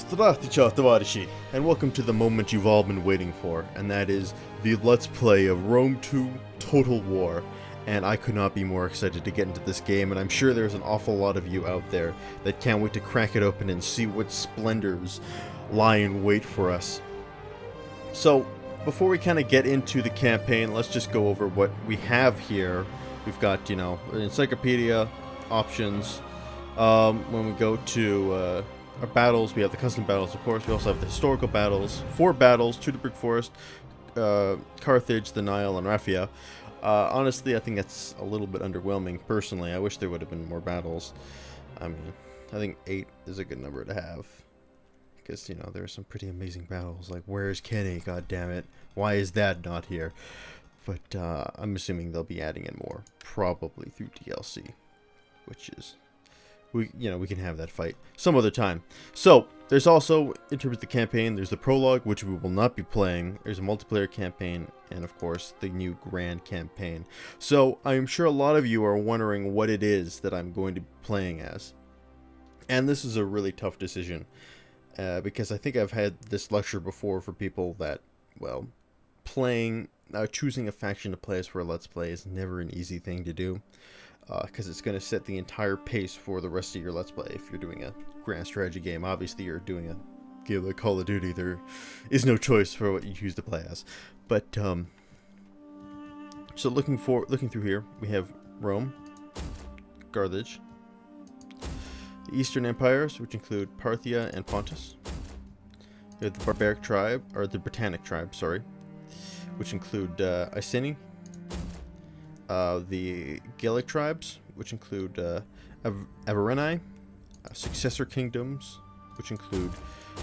Здравствуйте, товарищи, and welcome to the moment you've all been waiting for, and that is the Let's Play of Rome 2 Total War. And I could not be more excited to get into this game, and I'm sure there's an awful lot of you out there that can't wait to crack it open and see what splendors lie in wait for us. So, before we kind of get into the campaign, let's just go over what we have here. We've got, an encyclopedia, options. When we go to our battles, we have the custom battles, of course. We also have the historical battles. 4 battles: Teutoburg Forest, Carthage, the Nile, and Raphia. Honestly, I think that's a little bit underwhelming, personally. I wish there would have been more battles. I mean, I think 8 is a good number to have. Because, there are some pretty amazing battles, like, where's Kenny, goddammit? Why is that not here? But, I'm assuming they'll be adding in more, probably through DLC. Which is, we can have that fight some other time. So, there's also, in terms of the campaign, there's the prologue, which we will not be playing. There's a multiplayer campaign, and of course, the new grand campaign. So, I'm sure a lot of you are wondering what it is that I'm going to be playing as. And this is a really tough decision, because I think I've had this lecture before for people that, well, choosing a faction to play as for a Let's Play is never an easy thing to do. Because it's going to set the entire pace for the rest of your Let's Play. If you're doing a grand strategy game, obviously you're doing a game like Call of Duty, there is no choice for what you choose to play as. But, so looking through here, we have Rome, Carthage, the Eastern Empires, which include Parthia and Pontus. We have the Barbaric tribe, or the Britannic tribe, sorry, which include Iceni. The Gaelic tribes, which include Averni, successor kingdoms, which include,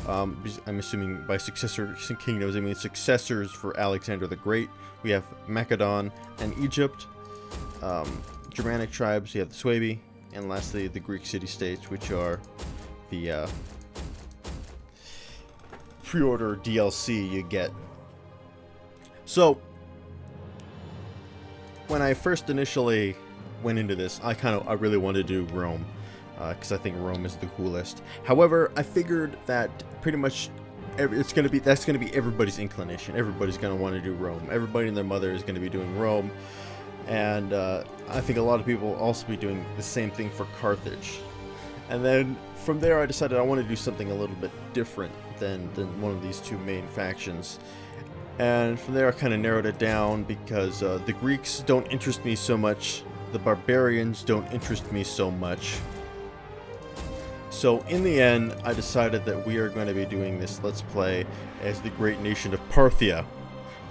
I'm assuming by successor kingdoms I mean successors for Alexander the Great. We have Macedon and Egypt. Germanic tribes, you have the Suebi, and lastly the Greek city-states, which are the pre-order DLC you get. So, when I first initially went into this, I really wanted to do Rome, because I think Rome is the coolest. However, I figured that pretty much that's gonna be everybody's inclination. Everybody's gonna want to do Rome. Everybody and their mother is gonna be doing Rome, and I think a lot of people will also be doing the same thing for Carthage. And then from there, I decided I want to do something a little bit different than one of these two main factions. And from there I kind of narrowed it down because the Greeks don't interest me so much, the barbarians don't interest me so much. So in the end, I decided that we are going to be doing this Let's Play as the great nation of Parthia.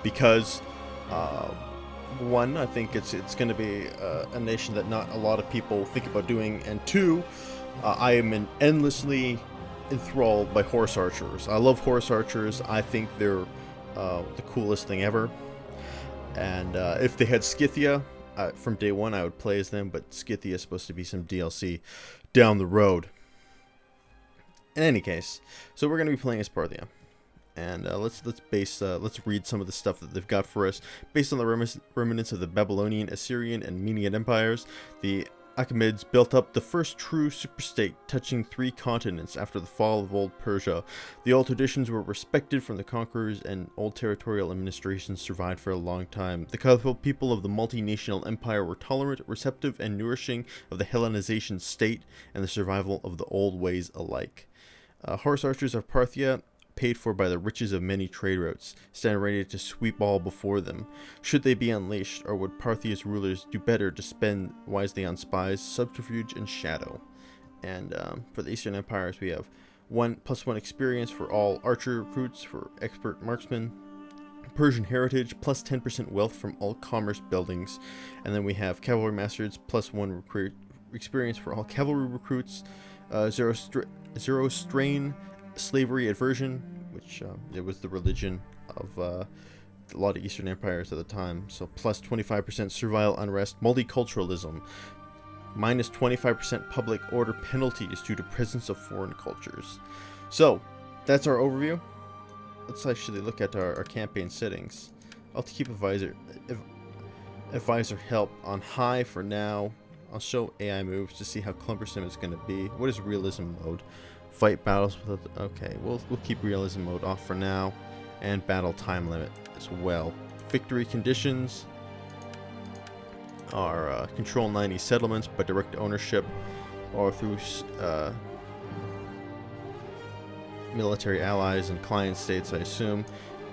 Because, one, I think it's going to be a nation that not a lot of people think about doing, and two, I am endlessly enthralled by horse archers. I love horse archers. I think they're the coolest thing ever. And if they had Scythia, from day one I would play as them, but Scythia is supposed to be some DLC down the road. In any case, so we're going to be playing as Parthia, and let's read some of the stuff that they've got for us. Based on the remnants of the Babylonian, Assyrian, and Median empires, the Achaemenids built up the first true superstate, touching 3 continents after the fall of old Persia. The old traditions were respected from the conquerors, and old territorial administrations survived for a long time. The colorful people of the multinational empire were tolerant, receptive, and nourishing of the Hellenization state and the survival of the old ways alike. Horse archers of Parthia, paid for by the riches of many trade routes, stand ready to sweep all before them. Should they be unleashed, or would Parthia's rulers do better to spend wisely on spies, subterfuge, and shadow? And for the Eastern Empires, we have +1 experience for all archer recruits for expert marksmen, Persian heritage, plus 10% wealth from all commerce buildings, and then we have cavalry masters, +1 experience for all cavalry recruits, zero strain slavery aversion, which it was the religion of a lot of Eastern empires at the time, so plus 25% servile unrest, multiculturalism, minus 25% public order penalties due to presence of foreign cultures. So that's our overview. Let's actually look at our campaign settings. I'll keep advisor help on high for now. I'll show AI moves to see how cumbersome it's going to be. What is realism mode? Fight battles with... Okay, we'll keep realism mode off for now. And battle time limit as well. Victory conditions are control 90 settlements by direct ownership or through military allies and client states, I assume.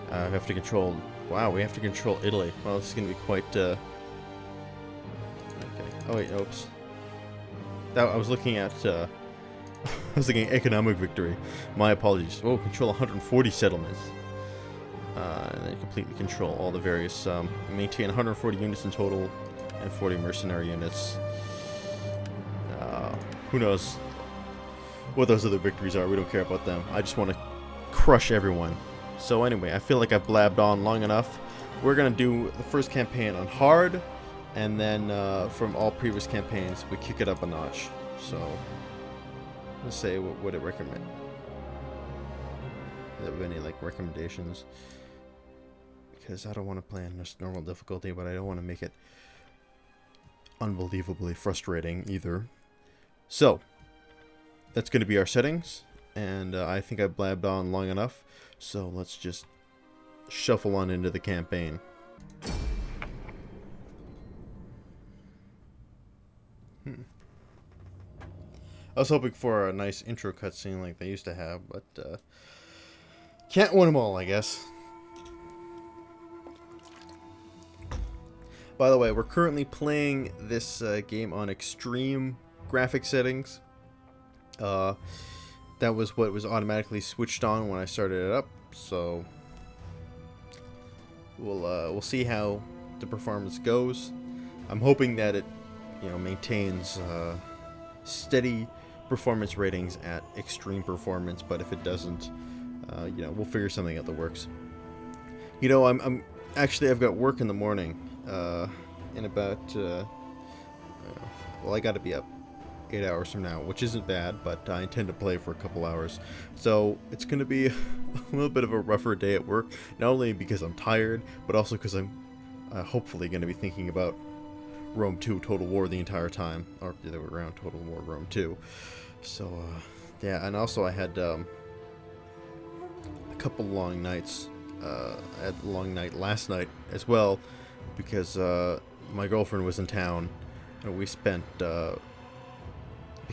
We have to control... Wow, we have to control Italy. Well, this is going to be quite... Okay. Oh, wait, oops. I was looking at... I was looking at economic victory. My apologies. Oh, control 140 settlements. And then completely control all the various... maintain 140 units in total and 40 mercenary units. Who knows what those other victories are. We don't care about them. I just want to crush everyone. So anyway, I feel like I've blabbed on long enough. We're going to do the first campaign on hard, and then from all previous campaigns, we kick it up a notch. So, let's say, what would it recommend? Do you have any, like, recommendations? Because I don't want to play on just normal difficulty, but I don't want to make it unbelievably frustrating either. So, that's going to be our settings, and I think I blabbed on long enough. So let's just shuffle on into the campaign. I was hoping for a nice intro cutscene like they used to have, but can't win them all, I guess. By the way, we're currently playing this game on extreme graphic settings. That was what was automatically switched on when I started it up, so we'll see how the performance goes. I'm hoping that it, maintains steady performance ratings at extreme performance, but if it doesn't, we'll figure something out that works. I'm actually, I've got work in the morning, in about I got to be up 8 hours from now, which isn't bad, but I intend to play for a couple hours. So it's going to be a little bit of a rougher day at work, not only because I'm tired, but also because I'm hopefully going to be thinking about Rome 2 Total War the entire time, or the other way around, Total War Rome 2. So, yeah, and also I had a couple long nights. I had a long night last night as well, because my girlfriend was in town, and we spent...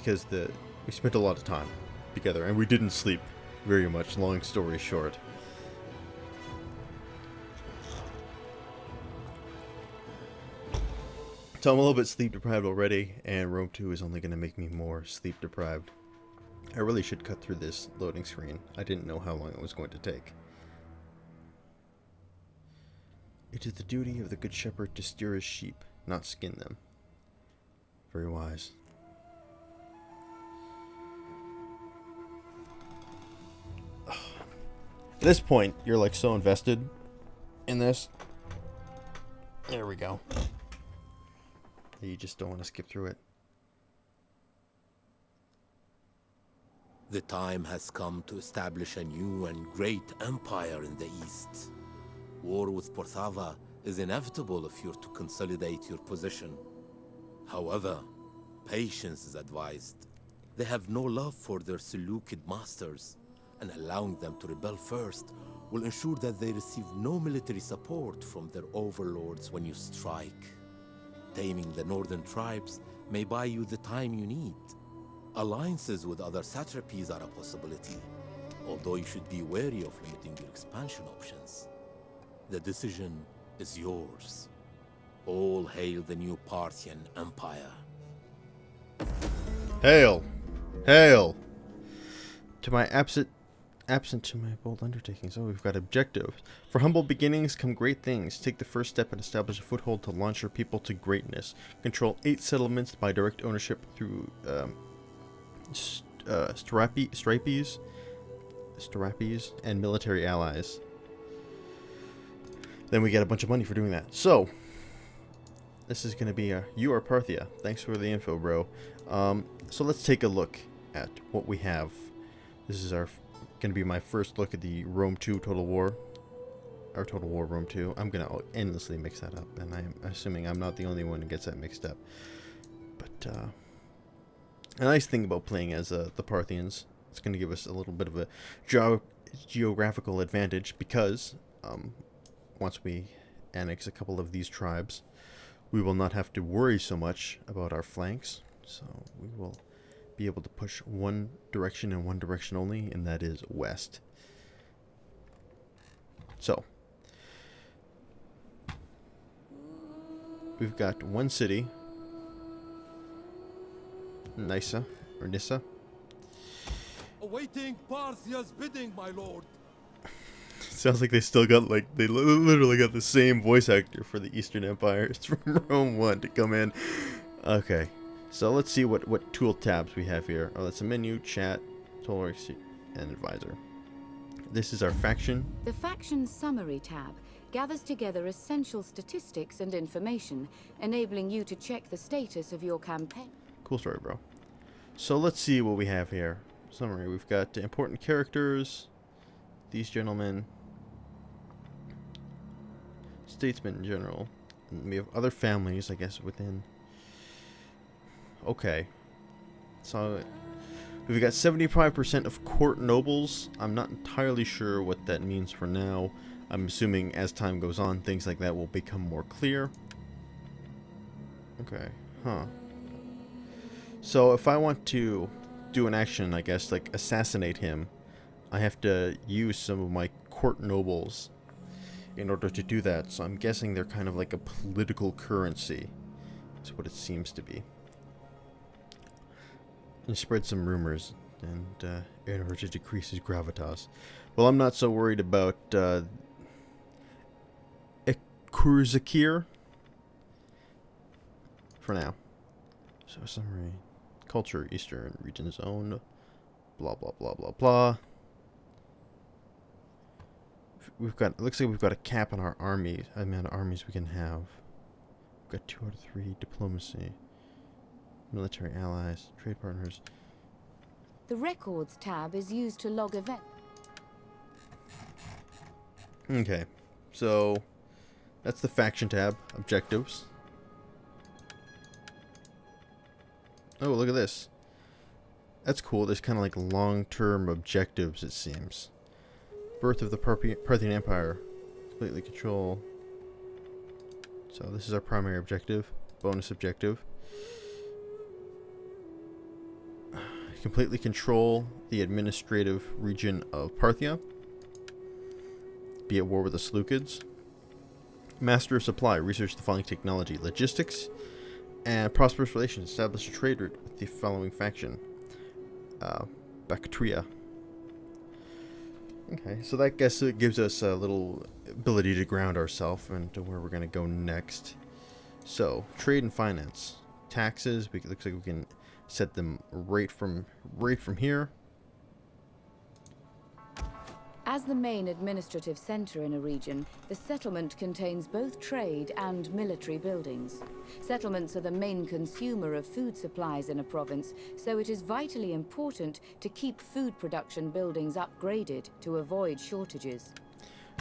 we spent a lot of time together, and we didn't sleep very much, long story short. So I'm a little bit sleep deprived already, and Rome 2 is only going to make me more sleep deprived. I really should cut through this loading screen. I didn't know how long it was going to take. It is the duty of the good shepherd to steer his sheep, not skin them. Very wise. At this point, you're like so invested in this. There we go. You just don't want to skip through it. The time has come to establish a new and great empire in the East. War with Parthia is inevitable if you're to consolidate your position. However, patience is advised. They have no love for their Seleucid masters, and allowing them to rebel first will ensure that they receive no military support from their overlords when you strike. Taming the northern tribes may buy you the time you need. Alliances with other satrapies are a possibility, although you should be wary of limiting your expansion options. The decision is yours. All hail the new Parthian Empire. Hail! Hail! To my absent to my bold undertakings. Oh, we've got objectives. For humble beginnings come great things. Take the first step and establish a foothold to launch your people to greatness. Control 8 settlements by direct ownership through strapes, and military allies. Then we get a bunch of money for doing that. So, this is going to be you are Parthia. Thanks for the info, bro. So let's take a look at what we have. This is going to be my first look at the Rome 2 Total War. Or Total War Rome 2. I'm going to endlessly mix that up, and I'm assuming I'm not the only one who gets that mixed up. But, a nice thing about playing as the Parthians, It's going to give us a little bit of a geographical advantage because once we annex a couple of these tribes, we will not have to worry so much about our flanks. So we will be able to push one direction and one direction only, and that is west. So we've got one city, Nissa, or Nissa. Awaiting Parthia's bidding, my lord. Sounds like they still got, like, they literally got the same voice actor for the Eastern Empire. It's from Rome 1 to come in. Okay, so let's see what tool tabs we have here. Oh, that's a menu, chat, tolerance, and advisor. This is our faction. The faction summary tab gathers together essential statistics and information, enabling you to check the status of your campaign. Cool story, bro. So let's see what we have here. Summary. We've got important characters. These gentlemen. Statesmen in general. And we have other families, I guess, within. Okay. So we've got 75% of court nobles. I'm not entirely sure what that means for now. I'm assuming as time goes on, things like that will become more clear. Okay. Huh. So if I want to do an action, I guess, like assassinate him, I have to use some of my court nobles in order to do that. So I'm guessing they're kind of like a political currency. That's what it seems to be. And spread some rumors and in order to decrease his gravitas. Well, I'm not so worried about Kurzakir for now. So summary. Culture, Eastern region zone, blah blah blah blah blah. We've got, it looks like we've got a cap on our army, amount of armies we can have. We've got 2 out of 3 diplomacy, military allies, trade partners. The records tab is used to log events. Okay, so that's the faction tab, objectives. Oh, look at this. That's cool. There's kind of like long-term objectives, it seems. Birth of the Parthian Empire. Completely control. So this is our primary objective. Bonus objective. Completely control the administrative region of Parthia. Be at war with the Seleucids. Master of supply. Research the following technology. Logistics. And prosperous relations. Establish a trade route with the following faction. Bactria. Okay, so that guess it gives us a little ability to ground ourselves into where we're going to go next. So, trade and finance. Taxes. It looks like we can set them right from here. As the main administrative center in a region, the settlement contains both trade and military buildings. Settlements are the main consumer of food supplies in a province, so it is vitally important to keep food production buildings upgraded to avoid shortages.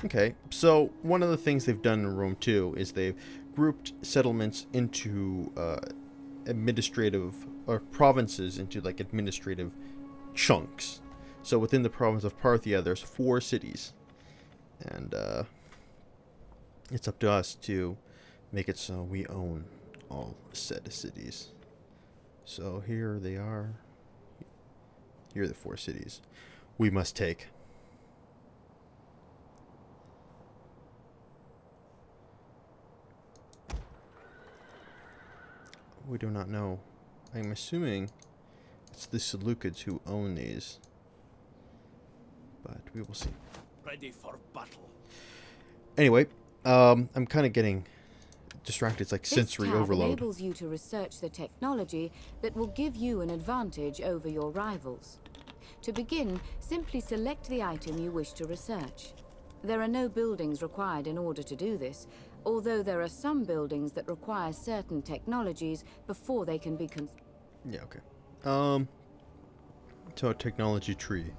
Okay, so one of the things they've done in Rome too is they've grouped settlements into administrative, or provinces into like administrative chunks. So within the province of Parthia, there's 4 cities, and it's up to us to make it so we own all said cities. So here they are. Here are the 4 cities we must take. We do not know. I'm assuming it's the Seleucids who own these. But we will see. Ready for battle. Anyway, I'm kind of getting distracted. It's like sensory this tab overload. Enables you to research the technology that will give you an advantage over your rivals. To begin, simply select the item you wish to research. There are no buildings required in order to do this, although there are some buildings that require certain technologies before they can be Yeah, okay. So technology tree.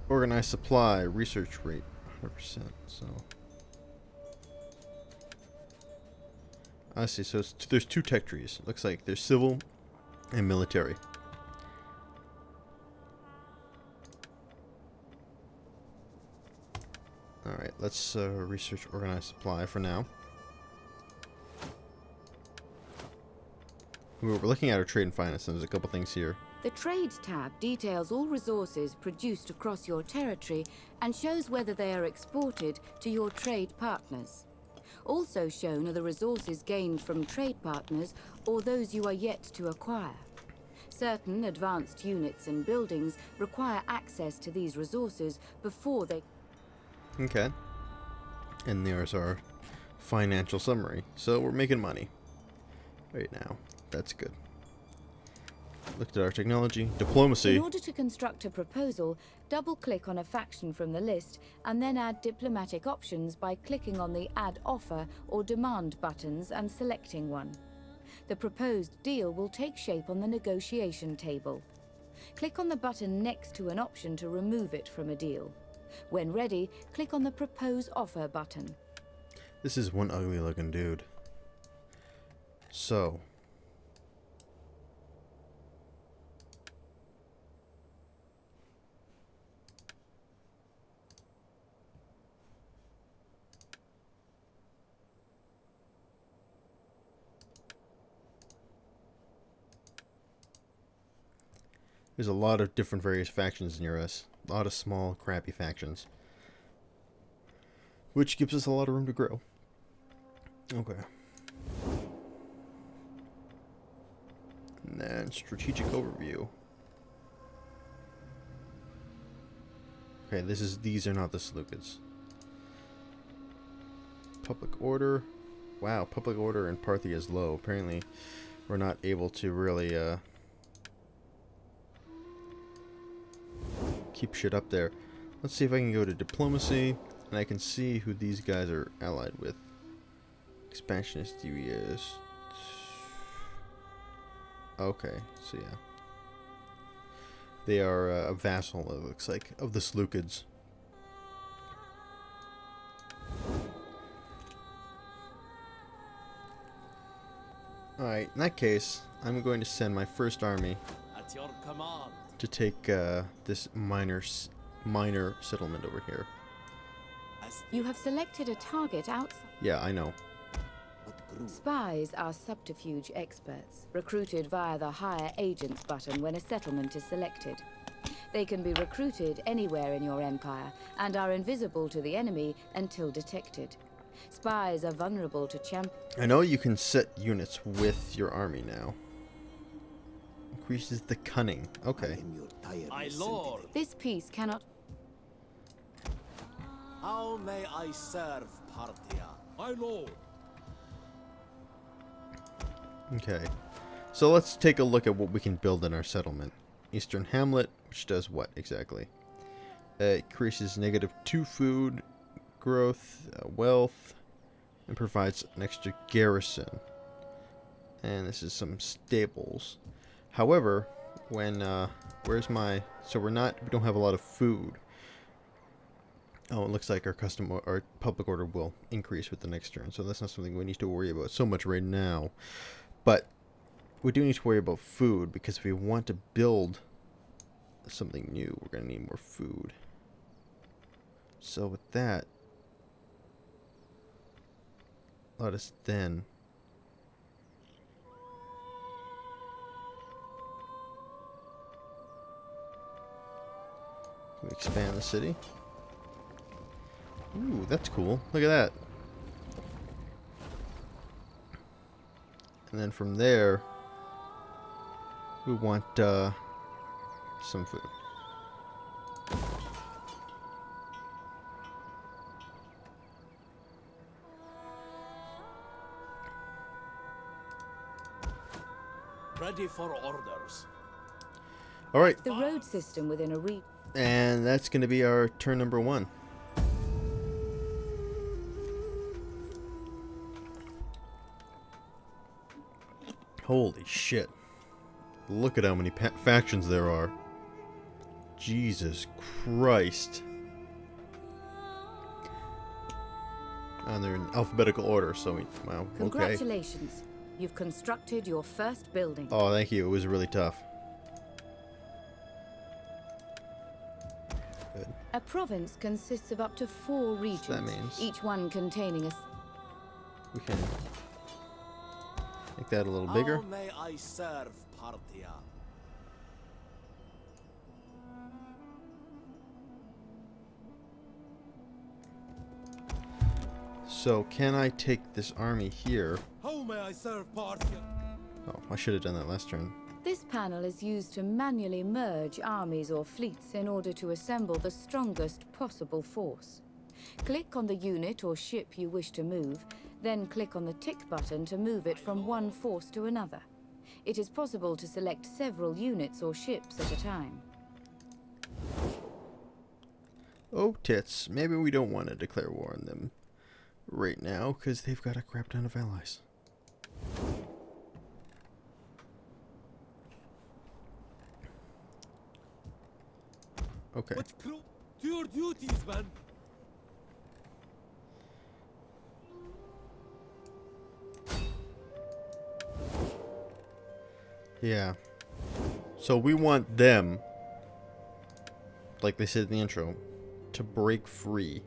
Organized supply, research rate, 100%, so. I see, so there's 2 tech trees. Looks like there's civil and military. Alright, let's research organized supply for now. We're looking at our trade and finance, and there's a couple things here. The Trade tab details all resources produced across your territory and shows whether they are exported to your trade partners. Also shown are the resources gained from trade partners or those you are yet to acquire. Certain advanced units and buildings require access to these resources before they... Okay. And there's our financial summary. So we're making money right now. That's good. Looked at our technology. Diplomacy. In order to construct a proposal, double-click on a faction from the list and then add diplomatic options by clicking on the Add Offer or Demand buttons and selecting one. The proposed deal will take shape on the negotiation table. Click on the button next to an option to remove it from a deal. When ready, click on the Propose Offer button. This is one ugly looking dude. So. There's a lot of different various factions near us. A lot of small, crappy factions. Which gives us a lot of room to grow. Okay. And then strategic overview. Okay, these are not the Seleucids. Public order. Wow, public order in Parthia is low. Apparently, we're not able to really keep shit up there. Let's see if I can go to diplomacy and I can see who these guys are allied with. Expansionist UES. Okay, so yeah. They are a vassal, it looks like, of the Seleucids. Alright, in that case, I'm going to send my first army At your command. to take this minor settlement over here. You have selected a target outside. Yeah, I know. Spies are subterfuge experts, recruited via the Hire Agents button when a settlement is selected. They can be recruited anywhere in your empire and are invisible to the enemy until detected. Spies are vulnerable to I know you can set units with your army now. Increases the cunning. Okay. My lord, This piece cannot... how may I serve Parthia? My lord. Okay. So let's take a look at what we can build in our settlement. Eastern Hamlet, which does what exactly? It increases -2 food growth, wealth, and provides an extra garrison. And this is some stables. However, when where's my? So we don't have a lot of food. Oh, it looks like our public order will increase with the next turn, so that's not something we need to worry about so much right now. But we do need to worry about food, because if we want to build something new, we're gonna need more food. So with that, let us then we expand the city. Ooh, that's cool. Look at that. And then from there, we want some food. Ready for orders. All right, The road system within a and that's going to be our turn number 1. Holy shit. Look at how many factions there are. Jesus Christ. And they're in alphabetical order, so wow, okay. Congratulations. You've constructed your first building. Oh, thank you. It was really tough. Good. A province consists of up to 4 regions, that means each one containing a... we can make that a little bigger. How may I serve Parthia? So can I take this army here? How may I serve Parthia? Oh, I should have done that last turn. This panel is used to manually merge armies or fleets in order to assemble the strongest possible force. Click on the unit or ship you wish to move, then click on the tick button to move it from one force to another. It is possible to select several units or ships at a time. Oh, tits. Maybe we don't want to declare war on them right now, because they've got a crap ton of allies. Okay. What's to your duties, man? Yeah. So we want them, like they said in the intro, to break free.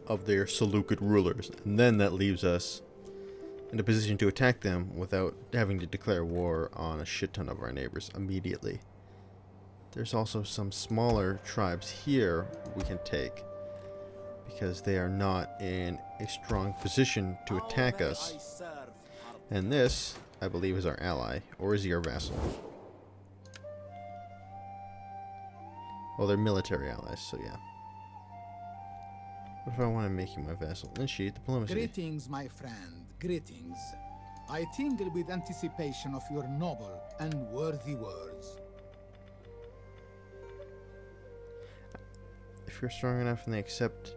Of their Seleucid rulers. And then that leaves us in a position to attack them without having to declare war on a shit ton of our neighbors immediately. There's also some smaller tribes here we can take, because they are not in a strong position to attack us. And this, I believe, is our ally. Or is he our vassal? Well, they're military allies, so yeah. What if I want to make you my vassal? Initiate diplomacy. Greetings, my friend. Greetings. I tingle with anticipation of your noble and worthy words. If you're strong enough and they accept...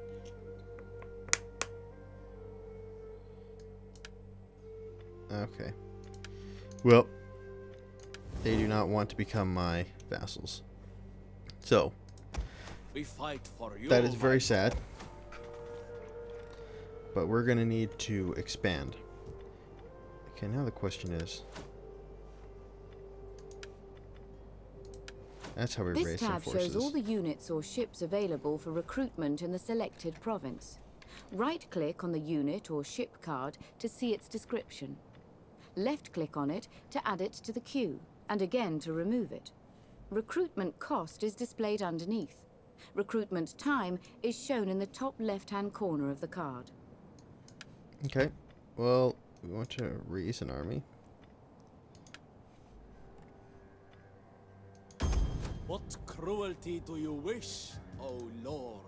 Okay. Well, they do not want to become my vassals. So, We fight for you. that is very sad. But we're going to need to expand. Okay, now the question is... That's how we This raise some tab forces. shows all the units or ships available for recruitment in the selected province. Right-click on the unit or ship card to see its description. Left-click on it to add it to the queue, and again to remove it. Recruitment cost is displayed underneath. Recruitment time is shown in the top left-hand corner of the card. Okay, well, we want to raise an army. What cruelty do you wish, O Lord?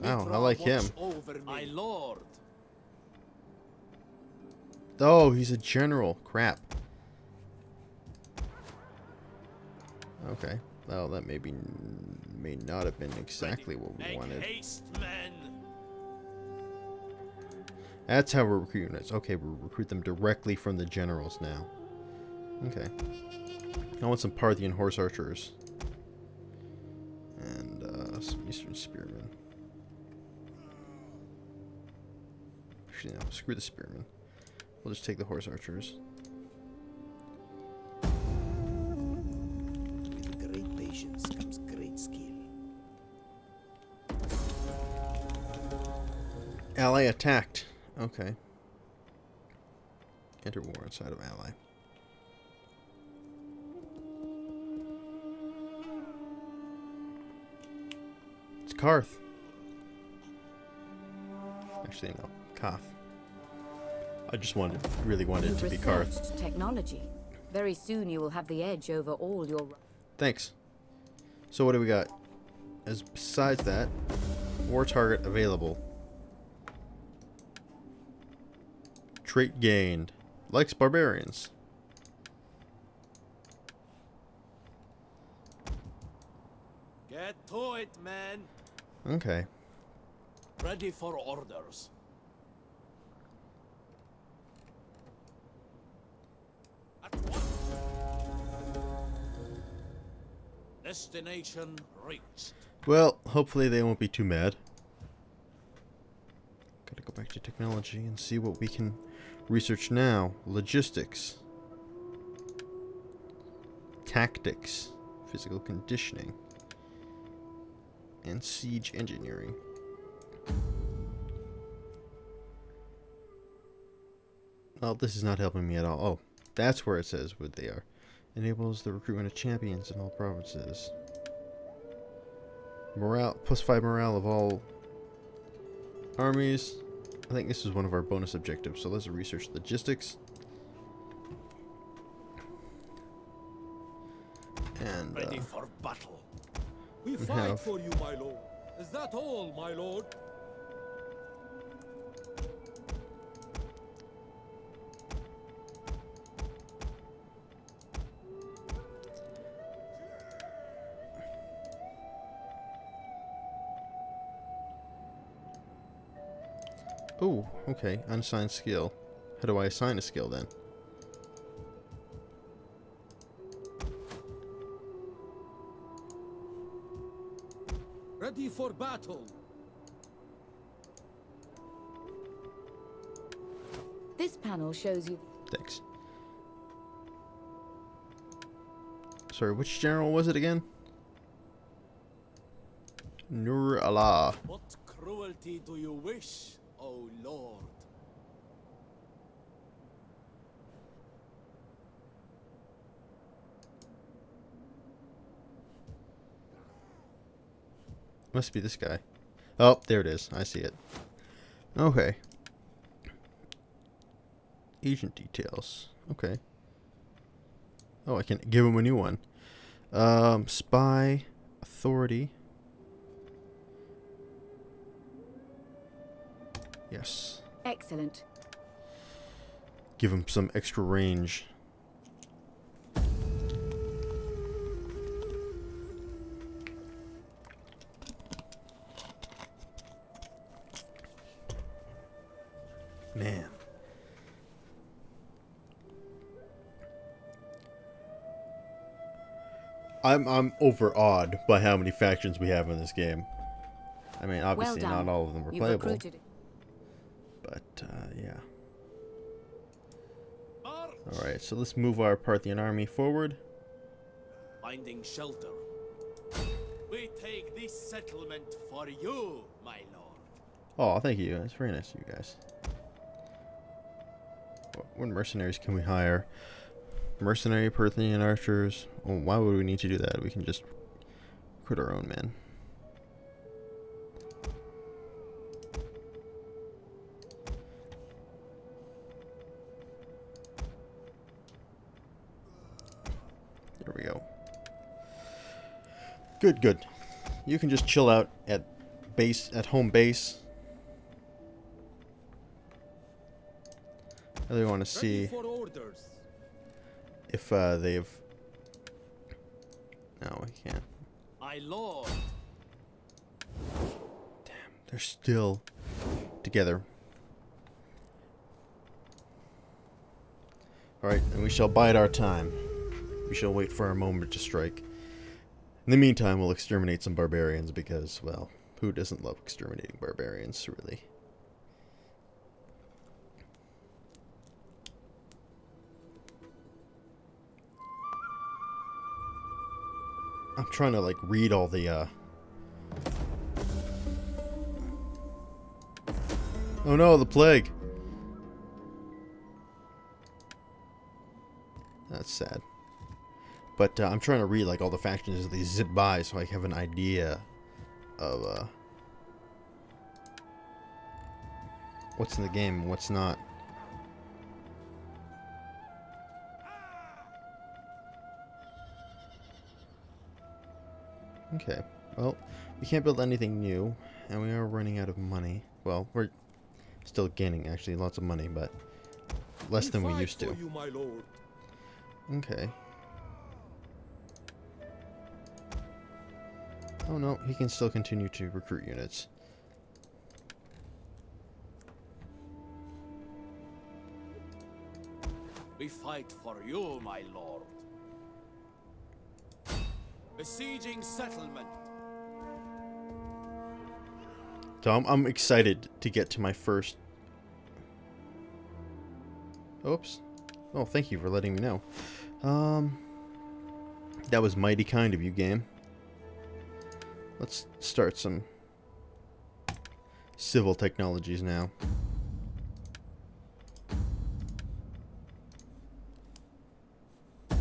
Oh, I like him. Over me. My Lord. Oh, he's a general. Crap. Okay. Well, that may not have been exactly what we Make wanted. haste, men. That's how we're recruiting units. Okay, we'll recruit them directly from the generals now. Okay. I want some Parthian horse archers. And some Eastern spearmen. Actually, no. Screw the spearmen. We'll just take the horse archers. With great patience comes great skill. Ally attacked. Okay. Enter war inside of ally. It's Karth. Actually, no. Koth. I just really wanted it to be Karth. Researched technology. Very soon you will have the edge over all your... Thanks. So what do we got? As besides that, war target available. Trait gained. Likes barbarians. Get to it, men. Okay. Ready for orders. At once. Destination reached. Well, hopefully they won't be too mad. Gotta go back to technology and see what we can research now. Logistics. tactics, physical conditioning, and siege engineering. Well, this is not helping me at all. Oh, that's where it says what they are. Enables the recruitment of champions in all provinces. Morale, +5 morale of all armies. I think this is one of our bonus objectives, so let's research logistics. And Ready for battle. We fight for you, my lord. Is that all, my lord? oh, okay, unassigned skill. How do I assign a skill then? Ready for battle. This panel shows you... Thanks. Sorry, which general was it again? Nur Allah. What cruelty do you wish, O lord? Must be this guy. Oh, there it is. I see it. Okay. Agent details. Okay. Oh, I can give him a new one. Spy. Authority. Yes. Excellent. Give him some extra range. Man. I'm overawed by how many factions we have in this game. I mean, obviously Well done. not all of them are You've playable, recruited. but yeah. Alright, so let's move our Parthian army forward. Finding shelter. We take this settlement for you, my lord. Oh, thank you. That's very nice of you guys. What mercenaries can we hire? Mercenary Parthian archers. Oh, why would we need to do that? We can just recruit our own men. There we go. Good, good. You can just chill out at home base. I really want to see if they've... No, I can't. My lord. Damn, they're still together. Alright, and we shall bide our time. We shall wait for our moment to strike. In the meantime, we'll exterminate some barbarians because, well, who doesn't love exterminating barbarians, really? I'm trying to, like, read all the, Oh no, the plague! That's sad. But I'm trying to read, like, all the factions as they zip by so I have an idea of, what's in the game and what's not. Okay, well, we can't build anything new, and we are running out of money. Well, we're still gaining, actually, lots of money, but less than we used to. You, my lord. Okay. Oh no, he can still continue to recruit units. We fight for you, my lord. Besieging settlement. So I'm excited to get to my first... Oops. Oh, thank you for letting me know. That was mighty kind of you, game. Let's start some civil technologies now. I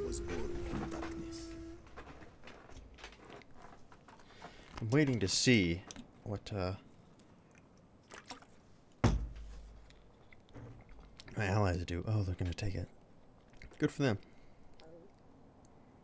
was born in darkness. I'm waiting to see what my allies do. Oh, they're gonna take it. Good for them.